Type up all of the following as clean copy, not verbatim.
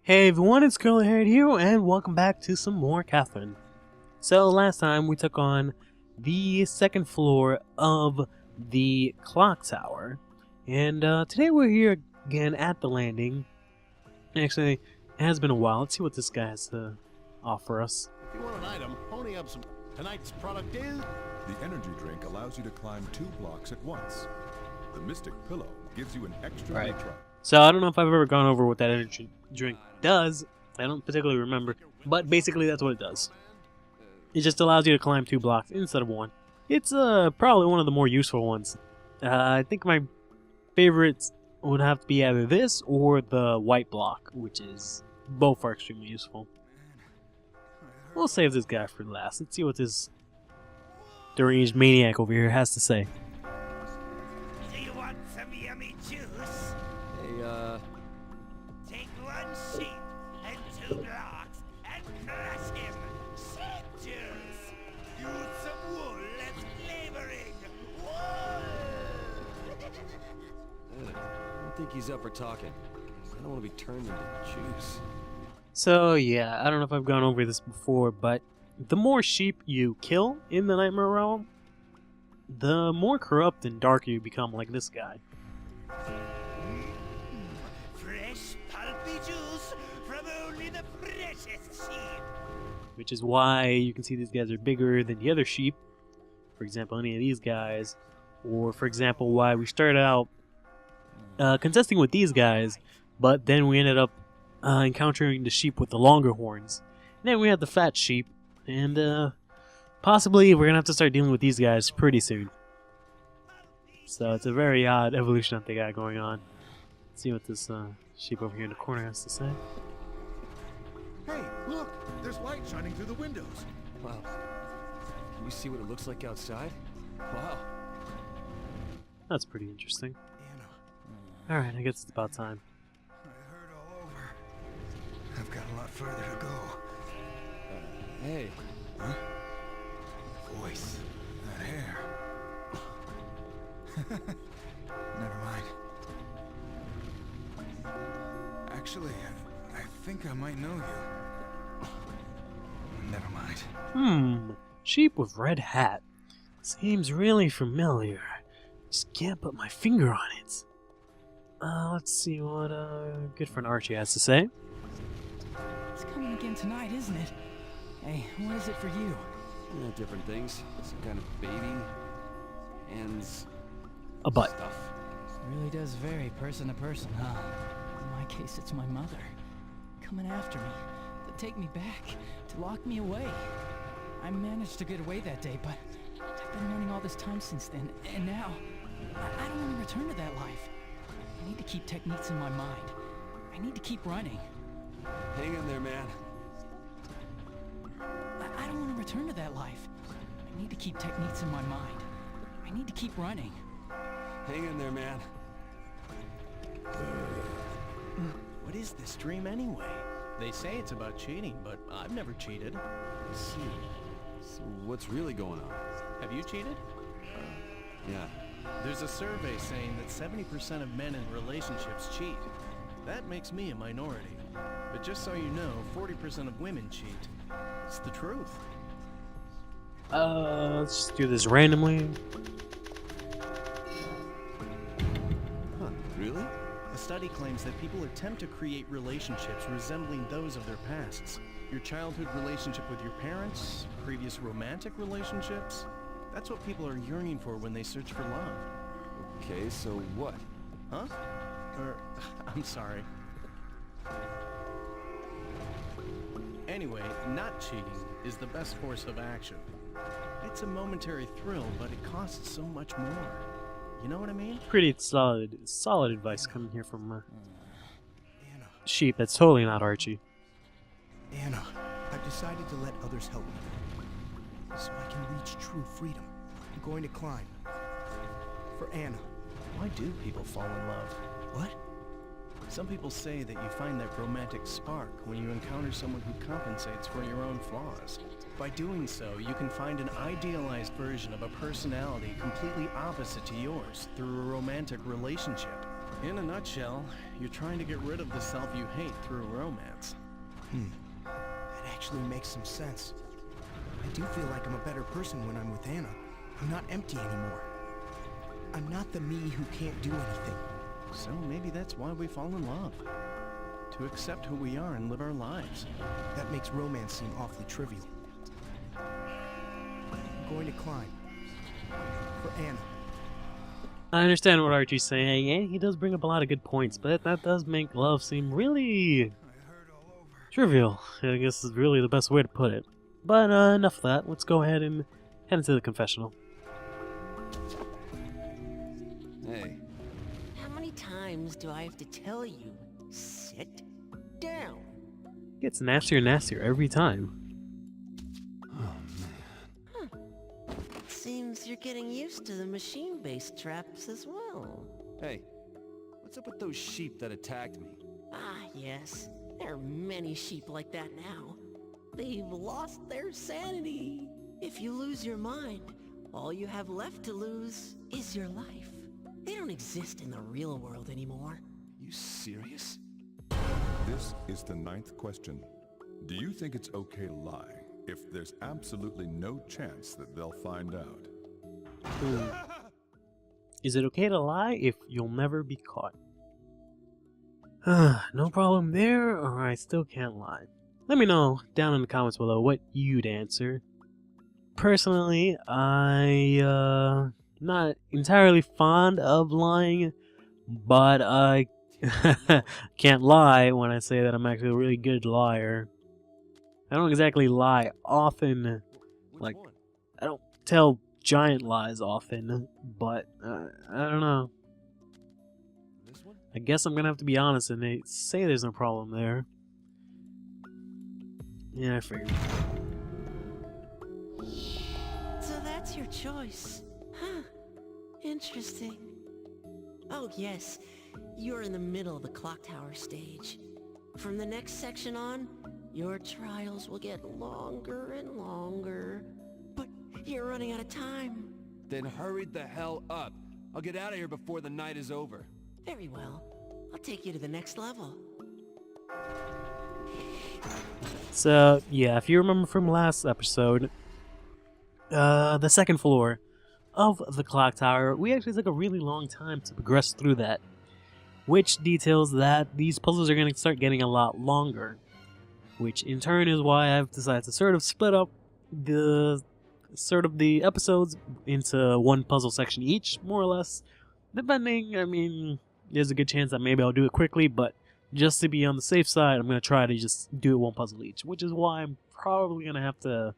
Hey everyone, it's CurlyHairedHero, and welcome back to some more Catherine. So last time we took on the second floor of the clock tower, and today we're here again at the landing. Actually, it has been a while. Let's see what this guy has to offer us. If you want an item, pony up some. Tonight's product is... The energy drink allows you to climb 2 blocks at once. The Mystic Pillow gives you an extra recharge. So I don't know if I've ever gone over what that energy drink does. I don't particularly remember, but basically that's what it does. It just allows you to climb 2 blocks instead of 1. It's probably one of the more useful ones. I think my favorites would have to be either this or the white block, which is both are extremely useful. We'll save this guy for last. Let's see what this deranged maniac over here has to say. Do you want some yummy juice? Hey, Take 1 sheep and 2 blocks and crush him. Sheep juice. Use some wool as flavoring. Wool. I don't think he's up for talking. I don't want to be turned into juice. So yeah, I don't know if I've gone over this before, but the more sheep you kill in the Nightmare Realm, the more corrupt and darker you become, like this guy. Fresh pulpy juice from only the freshest sheep. Which is why you can see these guys are bigger than the other sheep. For example, any of these guys. Or, for example, why we started out contesting with these guys, but then we ended up encountering the sheep with the longer horns. And then we had the fat sheep, and possibly we're going to have to start dealing with these guys pretty soon. So it's a very odd evolution that they got going on. Let's see what this sheep over here in the corner has to say. Hey, look! There's light shining through the windows. Wow. Can you see what it looks like outside? Wow. That's pretty interesting. Alright, I guess it's about time. I heard all over. I've got a lot further to go. Hey. Huh? Voice. That hair. Never mind. Actually, I think I might know you. Never mind. Sheep with red hat. Seems really familiar. Just can't put my finger on it. Let's see what good friend Archie has to say. It's coming again tonight, isn't it? Hey, what is it for you? Yeah, different things. Some kind of baby. Hands. A butt. Stuff. It really does vary person to person, huh? In my case, it's my mother. Coming after me. To take me back. To lock me away. I managed to get away that day, but I've been running all this time since then, and now I don't want to return to that life. I need to keep techniques in my mind. I need to keep running. Hang in there, man. I don't want to return to that life. I need to keep techniques in my mind. I need to keep running. Hang in there, man. What is this dream anyway? They say it's about cheating, but I've never cheated. I see. So what's really going on? Have you cheated? Yeah. There's a survey saying that 70% of men in relationships cheat. That makes me a minority. But just so you know, 40% of women cheat. It's the truth. Let's just do this randomly. Huh, really? A study claims that people attempt to create relationships resembling those of their pasts. Your childhood relationship with your parents, previous romantic relationships. That's what people are yearning for when they search for love. Okay, so what? Huh? I'm sorry. Anyway, not cheating is the best course of action. It's a momentary thrill, but it costs so much more. You know what I mean? Pretty solid advice coming here from sheep. That's totally not Archie. Anna, I've decided to let others help me. So I can reach true freedom. I'm going to climb. For Anna. Why do people fall in love? What? Some people say that you find that romantic spark when you encounter someone who compensates for your own flaws. By doing so, you can find an idealized version of a personality completely opposite to yours through a romantic relationship. In a nutshell, you're trying to get rid of the self you hate through romance. That actually makes some sense. I do feel like I'm a better person when I'm with Anna. I'm not empty anymore. I'm not the me who can't do anything. So maybe that's why we fall in love. To accept who we are and live our lives. That makes romance seem awfully trivial. I'm going to climb. For Anna. I understand what Archie's saying, and he does bring up a lot of good points, but that does make love seem really trivial. I guess is really the best way to put it. But enough of that. Let's go ahead and head into the confessional. Hey, How many times do I have to tell you? Sit down. Gets nastier and nastier every time. Seems you're getting used to the machine-based traps as well. hey, what's up with those sheep that attacked me? Ah, yes. There are many sheep like that now. They've lost their sanity. If you lose your mind, all you have left to lose is your life. They don't exist in the real world anymore. You serious? This is the 9th question. Do you think it's okay to lie if there's absolutely no chance that they'll find out? Is it okay to lie if you'll never be caught? No problem there, or I still can't lie. Let me know down in the comments below what you'd answer. Personally, I not entirely fond of lying, but I can't lie when I say that I'm actually a really good liar. I don't exactly lie often. Which one? I don't tell giant lies often, but I don't know. This one? I guess I'm gonna have to be honest and they say there's no problem there. Yeah, I figured. So that's your choice. Huh. Interesting. Oh, yes. You're in the middle of the clock tower stage. From the next section on, your trials will get longer and longer. But you're running out of time. Then hurry the hell up. I'll get out of here before the night is over. Very well. I'll take you to the next level. So, yeah, if you remember from last episode, the second floor of the clock tower, we actually took a really long time to progress through that. Which details that these puzzles are going to start getting a lot longer. Which in turn is why I've decided to sort of split up the episodes into one puzzle section each, more or less. Depending, I mean, there's a good chance that maybe I'll do it quickly, but just to be on the safe side, I'm going to try to just do it one puzzle each, which is why I'm probably going to have to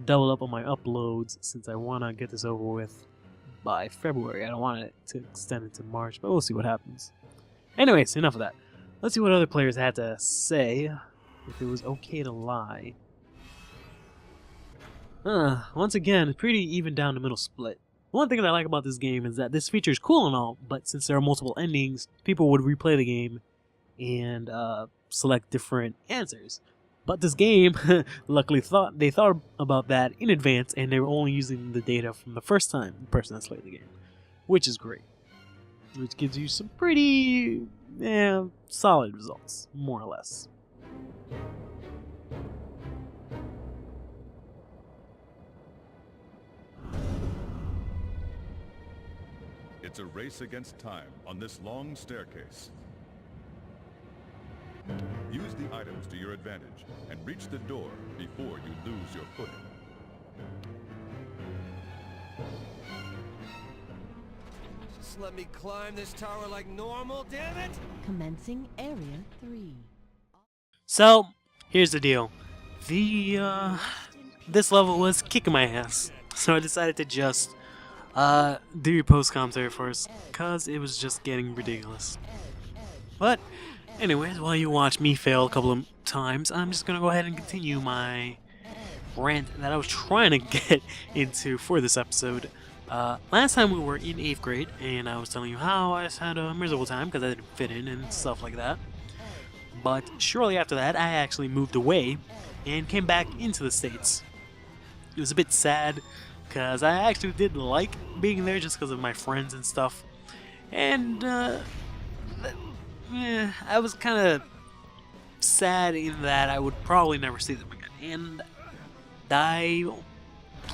double up on my uploads since I want to get this over with by February. I don't want it to extend into March, but we'll see what happens. Anyways, enough of that. Let's see what other players had to say if it was okay to lie. Once again, pretty even down the middle split. One thing that I like about this game is that this feature is cool and all, but since there are multiple endings, people would replay the game and select different answers. But this game, luckily, they thought about that in advance, and they were only using the data from the first time the person has played the game, which is great. Which gives you some pretty solid results, more or less. It's a race against time on this long staircase. Use the items to your advantage and reach the door before you lose your footing. Just let me climb this tower like normal, damn it! Commencing Area 3. So, here's the deal. This level was kicking my ass, so I decided to just do post commentary first, cause it was just getting ridiculous. But anyways, while you watch me fail a couple of times, I'm just gonna go ahead and continue my rant that I was trying to get into for this episode. Last time we were in 8th grade, and I was telling you how I just had a miserable time because I didn't fit in and stuff like that. But shortly after that, I actually moved away and came back into the States. It was a bit sad because I actually did like being there just because of my friends and stuff. And I was kind of sad in that I would probably never see them again, and I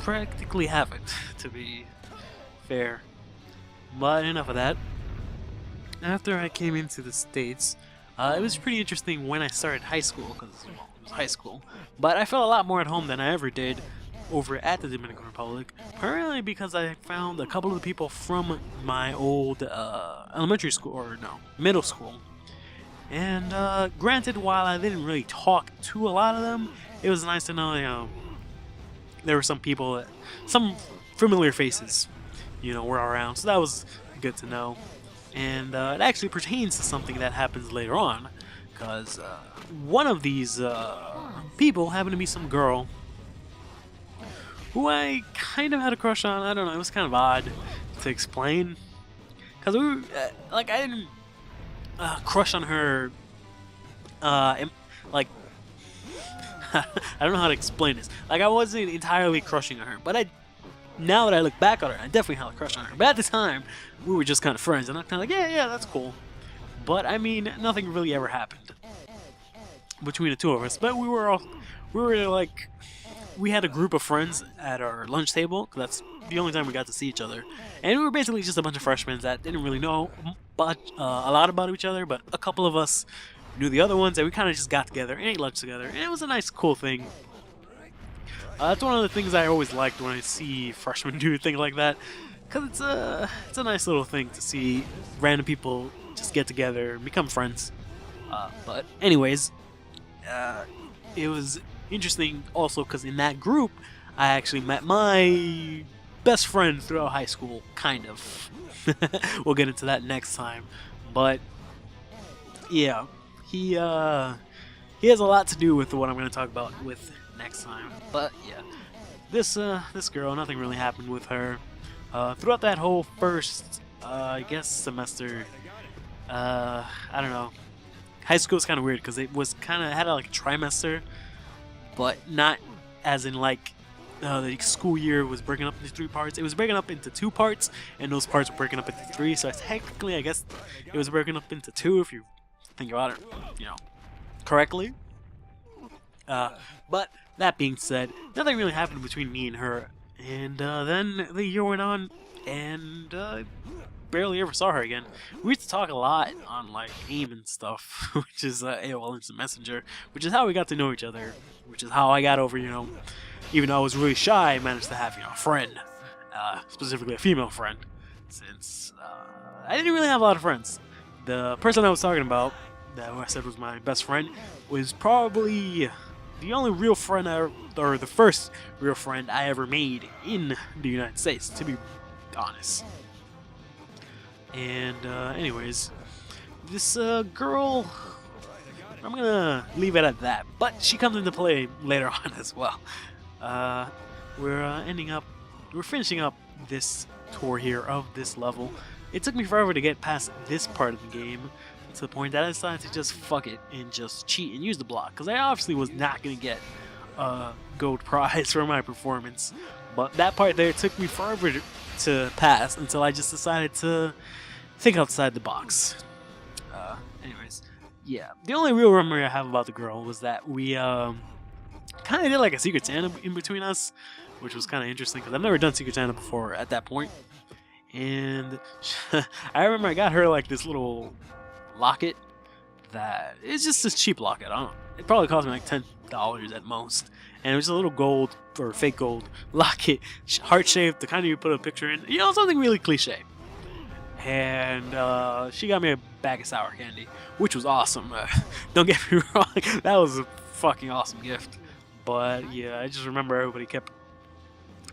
practically haven't, to be fair. But enough of that. After I came into the States, it was pretty interesting when I started high school, because it was high school, but I felt a lot more at home than I ever did over at the Dominican Republic, primarily because I found a couple of the people from my old elementary school, or no, middle school. And granted, while I didn't really talk to a lot of them, it was nice to know, you know, there were some people, some familiar faces, you know, were around, so that was good to know. And it actually pertains to something that happens later on, because one of these people happened to be some girl who I kind of had a crush on. I don't know, it was kind of odd to explain, because we were, like, I didn't crush on her, like, I don't know how to explain this. Like, I wasn't entirely crushing on her, but now that I look back on her, I definitely had a crush on her. But at the time, we were just kind of friends, and I'm kind of like, yeah, that's cool. But I mean, nothing really ever happened between the two of us. But we were like, we had a group of friends at our lunch table, because that's the only time we got to see each other. And we were basically just a bunch of freshmen that didn't really know a lot about each other, but a couple of us knew the other ones, and we kind of just got together and ate lunch together, and it was a nice, cool thing. That's one of the things I always liked when I see freshmen do things like that, because it's a nice little thing to see random people just get together and become friends. But anyways, it was interesting also because in that group, I actually met my best friend throughout high school, kind of. We'll get into that next time, but yeah, he has a lot to do with what I'm going to talk about with next time. But yeah, this girl, nothing really happened with her throughout that whole first I guess semester. I don't know, high school was kind of weird because it was kind of had like a trimester, but not as in like the school year was breaking up into 3 parts. It was breaking up into 2 parts, and those parts were breaking up into 3. So technically, I guess it was breaking up into 2 if you think about it, you know, correctly. But that being said, nothing really happened between me and her. And then the year went on, and barely ever saw her again. We used to talk a lot on like AIM and stuff, which is AOL Instant Messenger, which is how we got to know each other. Which is how I got over, you know, even though I was really shy, I managed to have, you know, a friend, specifically a female friend, since I didn't really have a lot of friends. The person I was talking about, that I said was my best friend, was probably the only real friend or the first real friend I ever made in the United States, to be honest. And anyways, this girl, I'm gonna leave it at that, but she comes into play later on as well. We're finishing up this tour here of this level. It took me forever to get past this part of the game, to the point that I decided to just fuck it and just cheat and use the block, because I obviously was not gonna get a gold prize for my performance. But that part there took me forever to pass until I just decided to think outside the box. Anyways, yeah, the only real memory I have about the girl was that we kind of did like a Secret Santa in between us, which was kind of interesting because I've never done Secret Santa before at that point. And I remember I got her like this little locket that it's just this cheap locket. I don't know, it probably cost me like $10 at most, and it was a little gold or fake gold locket, heart shaped, the kind of you put a picture in, you know, something really cliche. And she got me a bag of sour candy, which was awesome. Don't get me wrong, that was a fucking awesome gift. But yeah, I just remember everybody kept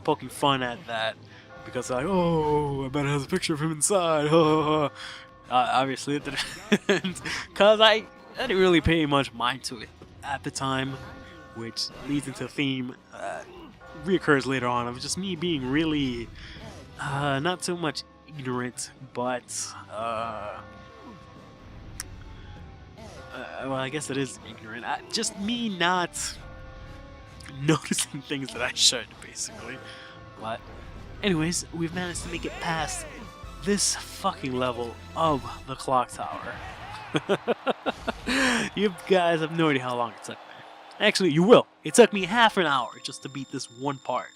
poking fun at that because like, oh, I bet it has a picture of him inside. Obviously it didn't, because I didn't really pay much mind to it at the time, which leads into a theme reoccurs later on of just me being really not so much ignorant, but well, I guess it is ignorant. Just me not noticing things that I should, basically. But anyways, we've managed to make it past this fucking level of the clock tower. You guys have no idea how long it took me. Actually, you will. It took me half an hour just to beat this one part.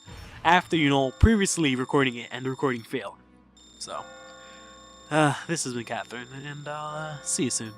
After, you know, previously recording it and the recording failed. So, this has been Catherine, and I'll see you soon.